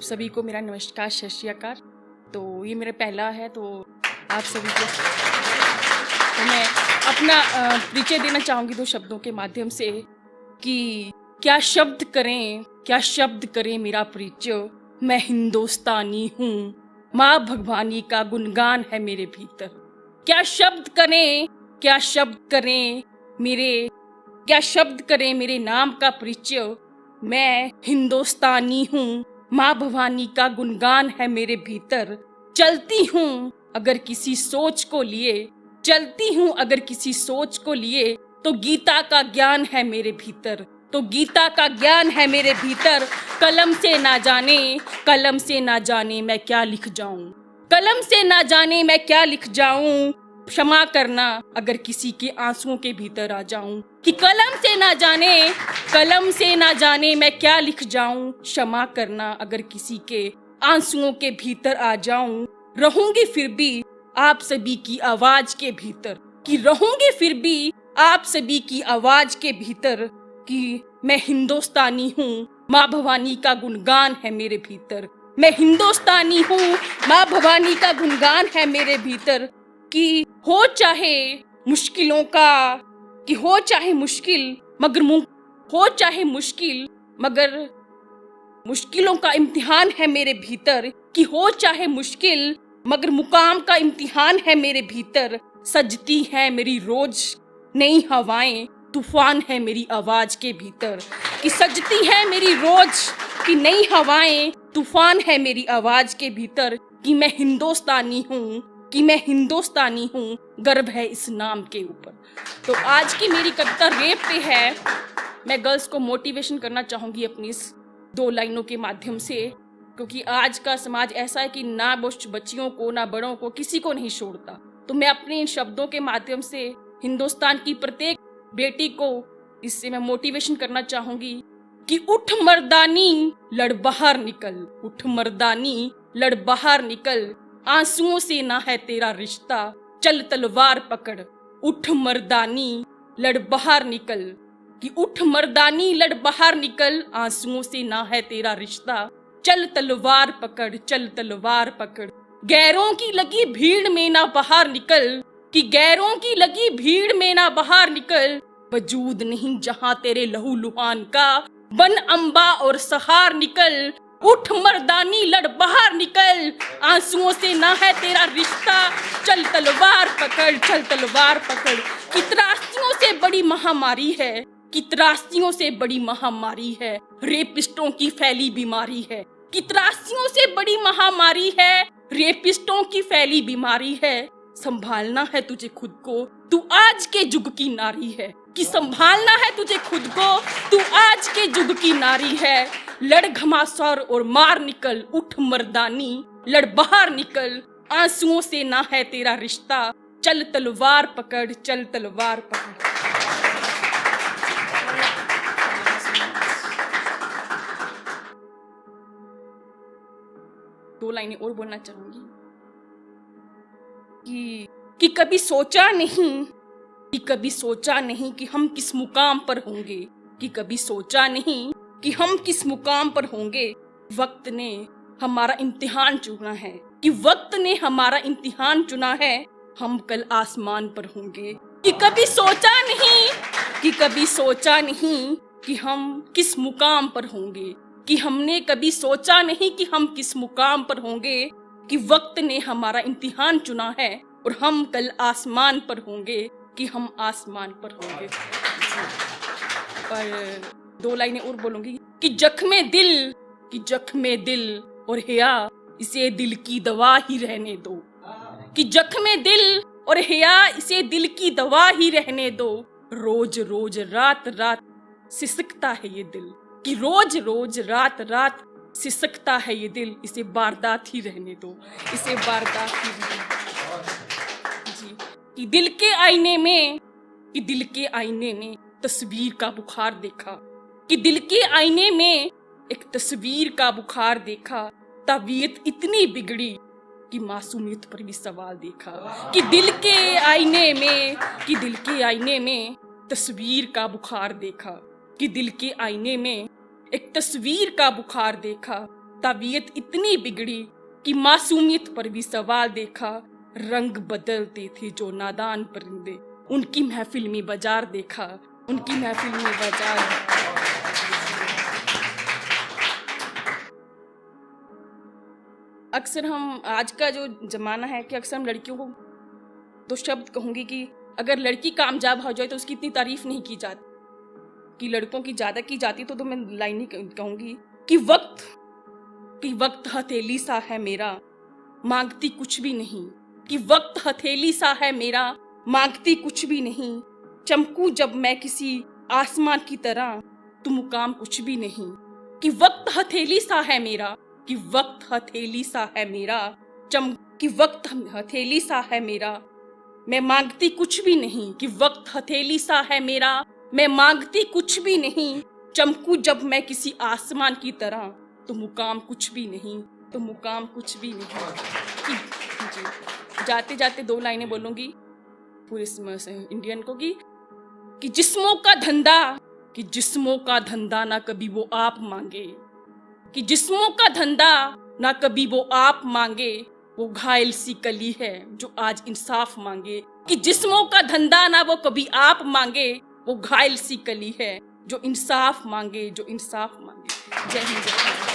सभी को मेरा नमस्कार, सत श्री अकाल। तो ये मेरा पहला है, तो आप सभी को तो मैं अपना परिचय देना चाहूँगी 2 शब्दों के माध्यम से कि क्या शब्द करें मेरा परिचय। मैं हिंदुस्तानी हूँ, माँ भगवानी का गुणगान है मेरे भीतर। क्या शब्द करें मेरे नाम का परिचय। मैं हिंदुस्तानी हूँ, माँ भवानी का गुणगान है मेरे भीतर। चलती हूँ अगर किसी सोच को लिए, तो गीता का ज्ञान है मेरे भीतर। कलम से ना जाने मैं क्या लिख जाऊं। क्षमा करना अगर किसी के आंसुओं के भीतर आ जाऊं। कि कलम से ना जाने मैं क्या लिख जाऊं। क्षमा करना अगर किसी के आंसुओं के भीतर आ जाऊं। रहूंगी फिर भी आप सभी की आवाज के भीतर कि मैं हिंदुस्तानी हूँ, माँ भवानी का गुणगान है मेरे भीतर। कि हो चाहे मगर मुश्किलों का इम्तिहान है मेरे भीतर। कि हो चाहे मुश्किल मगर मुकाम का इम्तिहान है मेरे भीतर। सजती है मेरी रोज नई हवाएं, तूफान है मेरी आवाज के भीतर। कि सजती है मेरी रोज की नई हवाएं, तूफान है मेरी आवाज के भीतर। कि मैं हिंदुस्तानी हूँ, गर्व है इस नाम के ऊपर। तो आज की मेरी कविता रेप पे है। मैं गर्ल्स को मोटिवेशन करना चाहूंगी अपनी इस 2 लाइनों के माध्यम से, क्योंकि आज का समाज ऐसा है कि ना बच्चियों को ना बड़ों को किसी को नहीं छोड़ता। तो मैं अपने इन शब्दों के माध्यम से हिंदुस्तान की प्रत्येक बेटी को इससे मैं मोटिवेशन करना चाहूंगी कि उठ मर्दानी लड़ बाहर निकल। आंसुओं से ना है तेरा रिश्ता, चल तलवार पकड़। उठ मर्दानी लड़ बाहर निकल। कि उठ मर्दानी लड़ बाहर निकल। आंसुओं से ना है तेरा रिश्ता, चल तलवार पकड़। गैरों की लगी भीड़ में ना बाहर निकल। वजूद नहीं जहां तेरे लहू लुहान का, बन अंबा और सहार निकल। उठ मर्दानी लड़ बाहर निकल। आंसुओं से ना है तेरा रिश्ता, चल तलवार पकड़। कि त्रासियों से बड़ी महामारी है, रेपिस्टों की फैली बीमारी है। संभालना है तुझे खुद को, तू आज के युग की नारी है। लड़ घमासान और मार निकल। उठ मर्दानी लड़ बाहर निकल। आंसुओं से ना है तेरा रिश्ता, चल तलवार पकड़। 2 लाइनें और बोलना चाहूंगी कि कभी सोचा नहीं कि हम किस मुकाम पर होंगे। वक्त ने हमारा इम्तिहान चुना है, हम कल आसमान पर होंगे। कि कभी सोचा नहीं कि हम किस मुकाम पर होंगे। कि हमने कभी सोचा नहीं कि हम किस मुकाम पर होंगे। कि वक्त ने हमारा इम्तिहान चुना है और हम कल आसमान पर होंगे। और 2 लाइनें और बोलूंगी कि जख्मे दिल और हया इसे दिल की दवा ही रहने दो। कि जख्मे दिल और हया इसे दिल की दवा ही रहने दो। रोज रात सिसकता है ये दिल। कि रोज रात सिसकता है ये दिल। इसे वारदात ही रहने दो। जी। कि दिल के आईने में तस्वीर का बुखार देखा। तबीयत इतनी बिगड़ी कि मासूमियत पर भी सवाल देखा। कि दिल के आईने में तस्वीर का बुखार देखा। तबीयत इतनी बिगड़ी कि मासूमियत पर भी सवाल देखा। रंग बदलते थे जो नादान परिंदे, उनकी महफिल में बाजार देखा, उनकी महफिल में बाजार। अक्सर हम आज का जो जमाना है कि अक्सर हम लड़कियों को दो शब्द कहूंगी कि अगर लड़की कामयाब हो जाए तो उसकी इतनी तारीफ नहीं की जाती, कि लड़कों की ज्यादा की जाती तो मैं लाइन ही कहूंगी कि वक्त हथेली सा है मेरा, मांगती कुछ भी नहीं। कि वक्त हथेली सा है मेरा, मांगती कुछ भी नहीं। चमकू जब मैं किसी आसमान की तरह, तो मुकाम कुछ भी नहीं। कि वक्त हथेली सा है मेरा, कि वक्त हथेली सा है मेरा, कि वक्त हथेली सा है मेरा, मैं मांगती कुछ भी नहीं। कि वक्त हथेली सा है मेरा, मैं मांगती कुछ भी नहीं। चमकू जब मैं किसी आसमान की तरह, तो मुकाम कुछ भी नहीं, तो मुकाम कुछ भी नहीं। जाते जाते दो लाइनें बोलूंगी पूरे इंडियन को कि जिस्मों का धंधा, कि जिस्मों का धंधा ना कभी वो आप मांगे। कि जिस्मों का धंधा ना कभी वो आप मांगे, वो घायल सी कली है जो आज इंसाफ मांगे। कि जिस्मों का धंधा ना वो कभी आप मांगे, वो घायल सी कली है जो इंसाफ मांगे, जो इंसाफ मांगे। जय हिंद।